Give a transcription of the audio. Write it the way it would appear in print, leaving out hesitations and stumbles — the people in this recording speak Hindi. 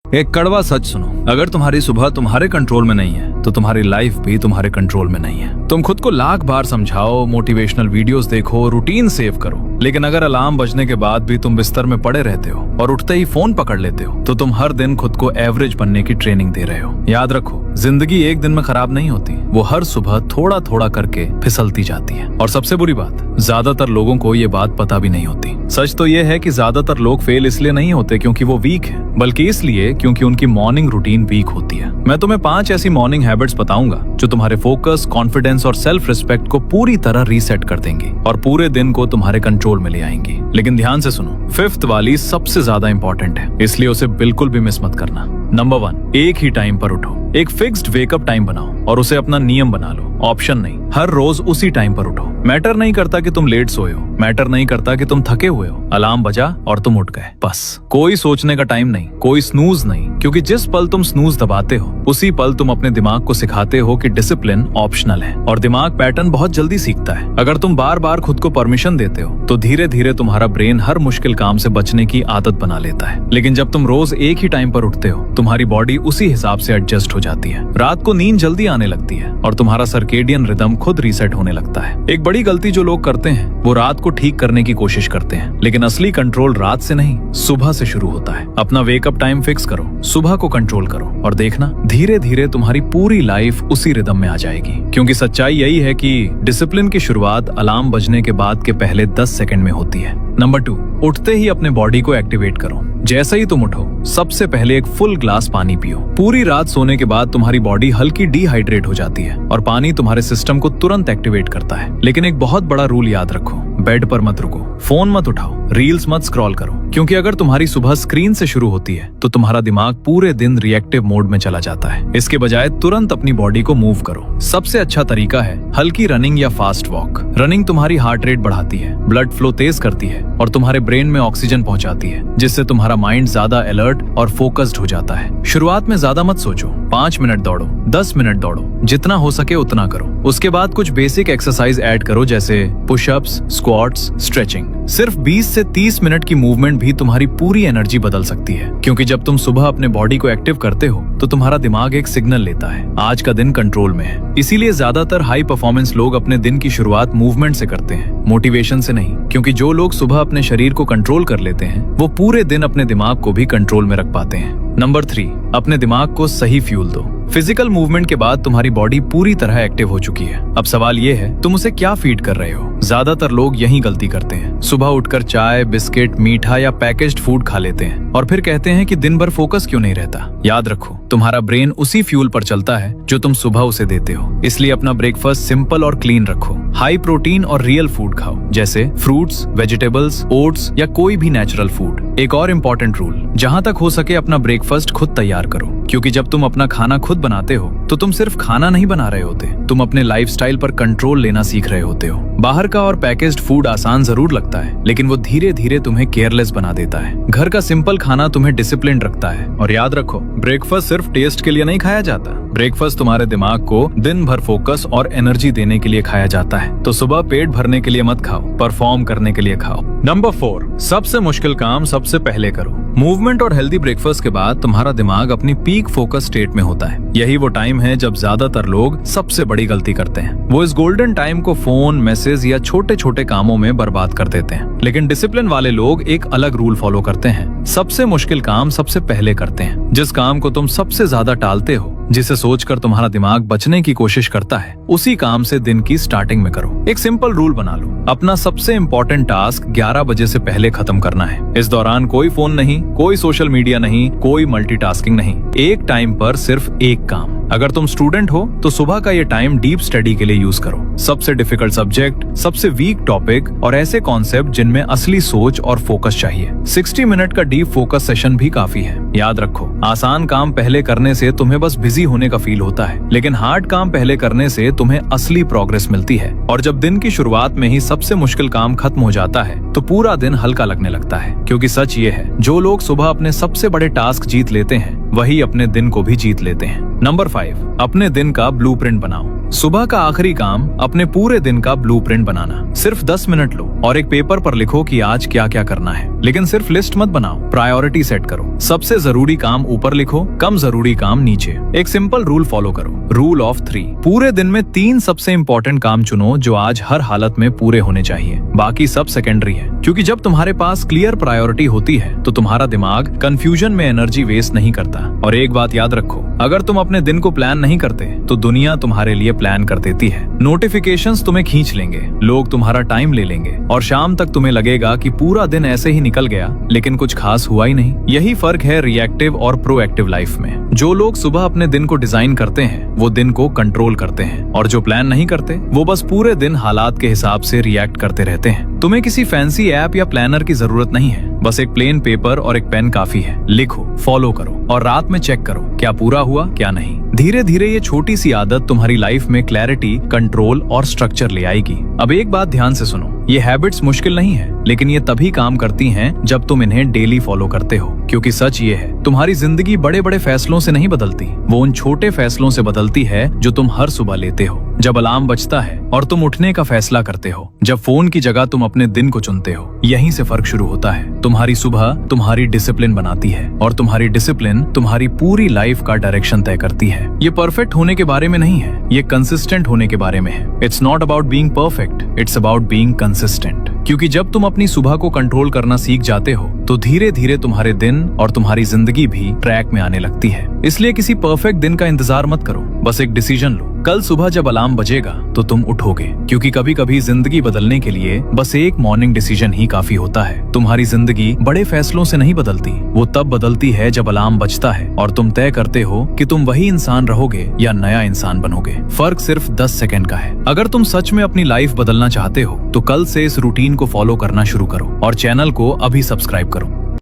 एक कड़वा सच सुनो, अगर तुम्हारी सुबह तुम्हारे कंट्रोल में नहीं है तो तुम्हारी लाइफ भी तुम्हारे कंट्रोल में नहीं है। तुम खुद को लाख बार समझाओ, मोटिवेशनल वीडियोस देखो, रूटीन सेव करो, लेकिन अगर अलार्म बजने के बाद भी तुम बिस्तर में पड़े रहते हो और उठते ही फोन पकड़ लेते हो तो तुम हर दिन खुद को एवरेज बनने की ट्रेनिंग दे रहे हो। याद रखो, जिंदगी एक दिन में खराब नहीं होती, वो हर सुबह थोड़ा थोड़ा करके फिसलती जाती है। और सबसे बुरी बात, ज्यादातर लोगों को ये बात पता भी नहीं होती। सच तो ये है कि ज्यादातर लोग फेल इसलिए नहीं होते क्योंकि वो वीक है, बल्कि इसलिए क्योंकि उनकी मॉर्निंग रूटीन वीक होती है। मैं तुम्हें 5 ऐसी मॉर्निंग हैबिट्स बताऊंगा जो तुम्हारे फोकस, कॉन्फिडेंस और सेल्फ रिस्पेक्ट को पूरी तरह रीसेट कर देंगी और पूरे दिन को तुम्हारे कंट्रोल में ले आएंगी। लेकिन ध्यान से सुनो, 5th वाली सबसे ज्यादा इंपॉर्टेंट है, इसलिए उसे बिल्कुल भी मिस मत करना। नंबर 1, एक ही टाइम पर उठो। एक फिक्स्ड वेकअप टाइम बनाओ और उसे अपना नियम बना लो, ऑप्शन नहीं। हर रोज उसी टाइम पर उठो। मैटर नहीं करता कि तुम लेट सोए हो, मैटर नहीं करता कि तुम थके हुए हो, अलार्म बजा और तुम उठ गए, बस। कोई सोचने का टाइम नहीं, कोई स्नूज नहीं, क्योंकि जिस पल तुम स्नूज दबाते हो उसी पल तुम अपने दिमाग को सिखाते हो कि डिसिप्लिन ऑप्शनल है और दिमाग पैटर्न बहुत जल्दी सीखता है। अगर तुम बार बार खुद को परमिशन देते हो तो धीरे धीरे तुम्हारा ब्रेन हर मुश्किल काम से बचने की आदत बना लेता है। लेकिन जब तुम रोज एक ही टाइम पर उठते हो, तुम्हारी बॉडी उसी हिसाब से एडजस्ट हो जाती है। रात को नींद जल्दी आने लगती है और तुम्हारा सर्केडियन रिदम खुद रीसेट होने लगता है। एक बड़ी गलती जो लोग करते हैं वो रात को ठीक करने की कोशिश करते हैं, लेकिन असली कंट्रोल रात से नहीं, सुबह से शुरू होता है। अपना वेकअप टाइम फिक्स करो, सुबह को कंट्रोल करो और देखना धीरे धीरे तुम्हारी पूरी लाइफ उसी रिदम में आ जाएगी। क्योंकि सच्चाई यही है कि डिसिप्लिन की शुरुआत अलार्म बजने के बाद के पहले 10 सेकंड में होती है। नंबर 2, उठते ही अपने बॉडी को एक्टिवेट करो। जैसे ही तुम उठो, सबसे पहले एक फुल ग्लास पानी पियो। पूरी रात सोने के बाद तुम्हारी बॉडी हल्की डिहाइड्रेट हो जाती है और पानी तुम्हारे सिस्टम को तुरंत एक्टिवेट करता है। लेकिन एक बहुत बड़ा रूल याद रखो, बेड पर मत रुको, फोन मत उठाओ, रील्स मत स्क्रॉल करो, क्योंकि अगर तुम्हारी सुबह स्क्रीन से शुरू होती है तो तुम्हारा दिमाग पूरे दिन रिएक्टिव मोड में चला जाता है। इसके बजाय तुरंत अपनी बॉडी को मूव करो। सबसे अच्छा तरीका है हल्की रनिंग या फास्ट वॉक। रनिंग तुम्हारी हार्ट रेट बढ़ाती है, ब्लड फ्लो तेज करती है और तुम्हारे ब्रेन में ऑक्सीजन पहुंचाती है, जिससे तुम्हारा माइंड ज्यादा अलर्ट और फोकस्ड हो जाता है। शुरुआत में ज्यादा मत सोचो, 5 मिनट दौड़ो, 10 मिनट दौड़ो, जितना हो सके उतना करो। उसके बाद कुछ बेसिक एक्सरसाइज ऐड करो, जैसे पुशअप्स, स्क्वाट्स, स्ट्रेचिंग। सिर्फ 20 से 30 मिनट की मूवमेंट भी तुम्हारी पूरी एनर्जी बदल सकती है, क्योंकि जब तुम सुबह अपने बॉडी को एक्टिव करते हो तो तुम्हारा दिमाग एक सिग्नल लेता है, आज का दिन कंट्रोल में है। इसीलिए ज्यादातर हाई परफॉर्मेंस लोग अपने दिन की शुरुआत मूवमेंट से करते हैं, मोटिवेशन से नहीं। क्योंकि जो लोग सुबह अपने शरीर को कंट्रोल कर लेते हैं वो पूरे दिन अपने दिमाग को भी कंट्रोल में रख पाते हैं। नंबर 3, अपने दिमाग को सही फ्यूल दो। फिजिकल मूवमेंट के बाद तुम्हारी बॉडी पूरी तरह एक्टिव हो चुकी है। अब सवाल ये है, तुम उसे क्या फीड कर रहे हो? ज्यादातर लोग यही गलती करते हैं। सुबह उठकर चाय, बिस्किट, मीठा या पैकेज्ड फूड खा लेते हैं और फिर कहते हैं कि दिन भर फोकस क्यों नहीं रहता। याद रखो, तुम्हारा ब्रेन उसी फ्यूल पर चलता है जो तुम सुबह उसे देते हो। इसलिए अपना ब्रेकफास्ट सिंपल और क्लीन रखो। हाई प्रोटीन और रियल फूड खाओ, जैसे फ्रूट्स, वेजिटेबल्स, ओट्स या कोई भी नेचुरल फूड। एक और इम्पोर्टेंट रूल, जहाँ तक हो सके अपना ब्रेकफास्ट खुद तैयार करो, क्योंकि जब तुम अपना खाना खुद बनाते हो तो तुम सिर्फ खाना नहीं बना रहे होते, तुम अपने लाइफस्टाइल पर कंट्रोल लेना सीख रहे होते हो। बाहर का और पैकेज्ड फूड आसान जरूर लगता है, लेकिन वो धीरे धीरे तुम्हें केयरलेस बना देता है। घर का सिंपल खाना तुम्हें डिसिप्लिन रखता है। और याद रखो, ब्रेकफास्ट सिर्फ टेस्ट के लिए नहीं खाया जाता, ब्रेकफास्ट तुम्हारे दिमाग को दिन भर फोकस और एनर्जी देने के लिए खाया जाता है। तो सुबह पेट भरने के लिए मत खाओ, परफॉर्म करने के लिए खाओ। नंबर 4, सबसे मुश्किल काम सबसे पहले करो। मूवमेंट और हेल्दी ब्रेकफास्ट के बाद तुम्हारा दिमाग अपनी पीक फोकस स्टेट में होता है। यही वो टाइम है जब ज्यादातर लोग सबसे बड़ी गलती करते हैं। वो इस गोल्डन टाइम को फोन, मैसेज या छोटे छोटे कामों में बर्बाद कर देते हैं। लेकिन डिसिप्लिन वाले लोग एक अलग रूल फॉलो करते हैं, सबसे मुश्किल काम सबसे पहले करते हैं। जिस काम को तुम सबसे ज्यादा टालते हो, जिसे सोचकर तुम्हारा दिमाग बचने की कोशिश करता है, उसी काम से दिन की स्टार्टिंग में करो। एक सिंपल रूल बना लो, अपना सबसे इम्पोर्टेंट टास्क 11 बजे से पहले खत्म करना है। इस दौरान कोई फोन नहीं, कोई सोशल मीडिया नहीं, कोई मल्टीटास्किंग नहीं, एक टाइम पर सिर्फ एक काम। अगर तुम स्टूडेंट हो तो सुबह का ये टाइम डीप स्टडी के लिए यूज करो। सबसे डिफिकल्ट सब्जेक्ट, सबसे वीक टॉपिक और ऐसे कॉन्सेप्ट जिनमें असली सोच और फोकस चाहिए। 60 मिनट का डीप फोकस सेशन भी काफी है। याद रखो, आसान काम पहले करने से तुम्हें बस बिजी होने का फील होता है, लेकिन हार्ड काम पहले करने से तुम्हें असली प्रोग्रेस मिलती है। और जब दिन की शुरुआत में ही सबसे मुश्किल काम खत्म हो जाता है तो पूरा दिन हल्का लगने लगता है। क्योंकि सच ये है, जो लोग सुबह अपने सबसे बड़े टास्क जीत लेते हैं वही अपने दिन को भी जीत लेते हैं। नंबर 5, अपने दिन का ब्लूप्रिंट बनाओ। सुबह का आखिरी काम अपने पूरे दिन का ब्लूप्रिंट बनाना। सिर्फ 10 मिनट लो और एक पेपर पर लिखो कि आज क्या क्या करना है, लेकिन सिर्फ लिस्ट मत बनाओ, प्रायोरिटी सेट करो। सबसे जरूरी काम ऊपर लिखो, कम जरूरी काम नीचे। एक सिंपल रूल फॉलो करो, रूल ऑफ 3। पूरे दिन में 3 सबसे इंपॉर्टेंट काम चुनो जो आज हर हालत में पूरे होने चाहिए, बाकी सब सेकेंडरी है। क्योंकि जब तुम्हारे पास क्लियर प्रायोरिटी होती है तो तुम्हारा दिमाग कंफ्यूजन में एनर्जी वेस्ट नहीं करता। और एक बात याद रखो, अगर तुम अपने दिन को प्लान नहीं करते तो दुनिया तुम्हारे लिए प्लान कर देती है। नोटिफिकेशंस तुम्हें खींच लेंगे, लोग तुम्हारा टाइम ले लेंगे और शाम तक तुम्हें लगेगा कि पूरा दिन ऐसे ही निकल गया लेकिन कुछ खास हुआ ही नहीं। यही फर्क है रिएक्टिव और प्रोएक्टिव लाइफ में। जो लोग सुबह अपने दिन को डिजाइन करते हैं वो दिन को कंट्रोल करते हैं, और जो प्लान नहीं करते वो बस पूरे दिन हालात के हिसाब से रिएक्ट करते रहते हैं। तुम्हें किसी फैंसी ऐप या प्लानर की जरूरत नहीं है, बस एक प्लेन पेपर और एक पेन काफी है। लिखो, फॉलो करो और रात में चेक करो क्या पूरा हुआ क्या नहीं। धीरे धीरे ये छोटी सी आदत तुम्हारी लाइफ में क्लैरिटी, कंट्रोल और स्ट्रक्चर ले आएगी। अब एक बात ध्यान से सुनो, ये हैबिट्स मुश्किल नहीं है, लेकिन ये तभी काम करती हैं जब तुम इन्हें डेली फॉलो करते हो। क्योंकि सच ये है, तुम्हारी जिंदगी बड़े बड़े फैसलों से नहीं बदलती, वो उन छोटे फैसलों से बदलती है जो तुम हर सुबह लेते हो। जब अलार्म बजता है और तुम उठने का फैसला करते हो, जब फोन की जगह तुम अपने दिन को चुनते हो, यहीं से फर्क शुरू होता है। तुम्हारी सुबह तुम्हारी डिसिप्लिन बनाती है और तुम्हारी डिसिप्लिन तुम्हारी पूरी लाइफ का डायरेक्शन तय करती है। ये परफेक्ट होने के बारे में नहीं है, ये कंसिस्टेंट होने के बारे में है। It's not about being perfect, it's about being consistent. क्योंकि जब तुम अपनी सुबह को कंट्रोल करना सीख जाते हो तो धीरे धीरे तुम्हारे दिन और तुम्हारी जिंदगी भी ट्रैक में आने लगती है। इसलिए किसी परफेक्ट दिन का इंतजार मत करो, बस एक डिसीजन लो। कल सुबह जब अलार्म बजेगा तो तुम उठोगे, क्योंकि कभी कभी जिंदगी बदलने के लिए बस एक मॉर्निंग डिसीजन ही काफी होता है। तुम्हारी जिंदगी बड़े फैसलों से नहीं बदलती, वो तब बदलती है जब अलार्म बजता है और तुम तय करते हो कि तुम वही इंसान रहोगे या नया इंसान बनोगे। फर्क सिर्फ 10 सेकंड का है। अगर तुम सच में अपनी लाइफ बदलना चाहते हो तो कल से इस रूटीन को फॉलो करना शुरू करो और चैनल को अभी सब्सक्राइब करो।